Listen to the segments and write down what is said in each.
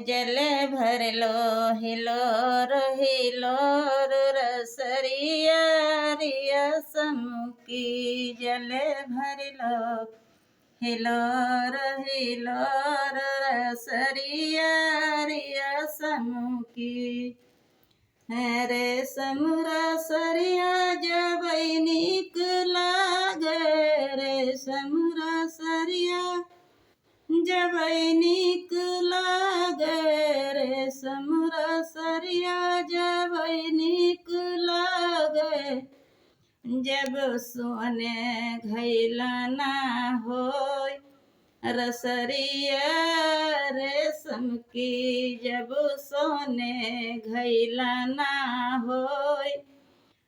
जल भर लो हिलोर हिलोर रसरिया रिया समुकी जल भर लो हिलोर हिलोर रसरिया रिया समुकी रे समुरा सरिया जब निक लागे रे समुरा सरिया जब निक लागे रे समुरा सरिया जब निक लागे जब सोने घैला ना होय रसरिया रेशम की जब सोने घैला ना होय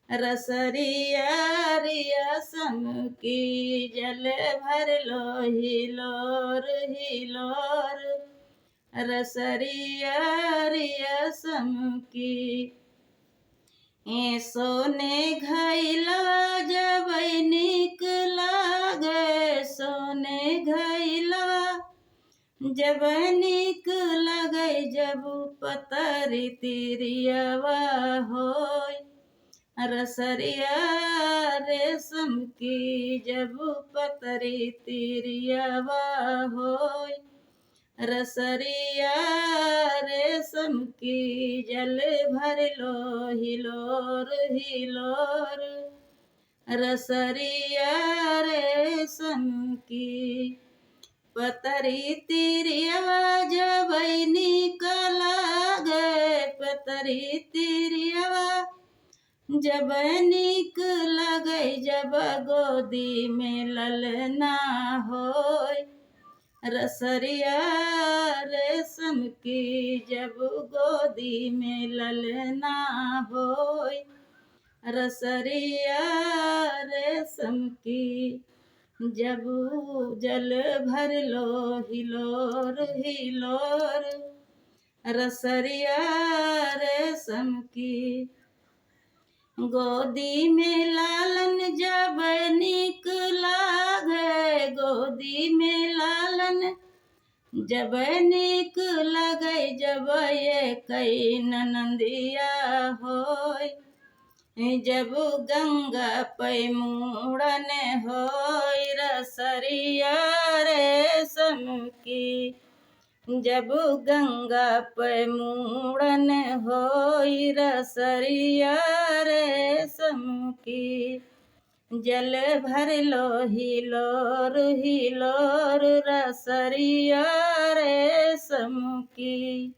रसरिया रेशम की जल भर लो हिलोर हिलोर रसरिया रेशम की सोने घैला जब निक लागे सोने घैला जब निक लगे जब पतरी तिरियवा होय रसरिया रेशम की जब पतरी तिरियवा होय रसरिया रेशम की जल भर लो हिलोर हिलोर रसरिया रेशम की पतरी तिरियवा जब निक लागे पतरी तिरियवा जब निक लगे जब गोदी में ललना होय रसरिया रेशम की जब गोदी में ललना होय रसरिया रेशम की जब जल भर लो हिलोर हिलोर रसरिया रेशम की गोदी में लालन जब निक लागे गोदी में लालन जब निक लगे जब ये कई ननदिया होय जब गंगा पैमुड़न होय रसरिया रेशम की जब गंगा पैमुड़न होय रसरिया रेशम की जल भर लो हिलोर हिलोर रसरिया रेशम की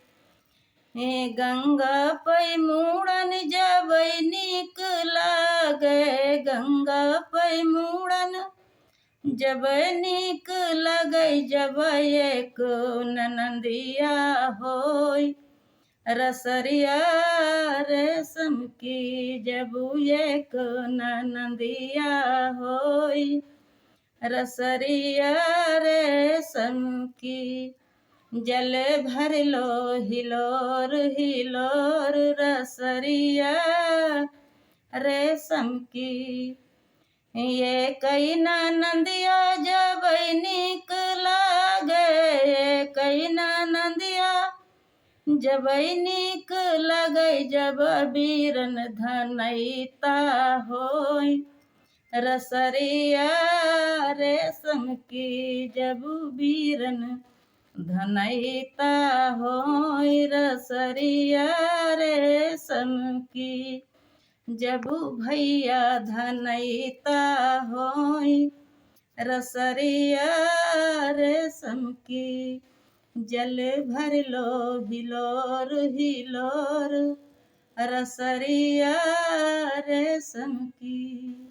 गंगा पैमुड़न जब निक लागे गंगा पैमुड़न जब निक लगे जब एक ननदिया होय रसरिया रेशम की जब एक ननदिया होय रसरिया रेशम की जल भर लो हिलोर हिलोर रसरिया रेशम की ये कई ननदिया जब निक लागे कई ननदिया जब निक लगे जब बीरन धनैता होय रसरिया रेशम की जब बीरन धनैता होय रसरिया रेशम की जब भैया धनैता होय रसरिया रेशम की जल भर लो हिलोर हिलोर रसरिया रेशम की।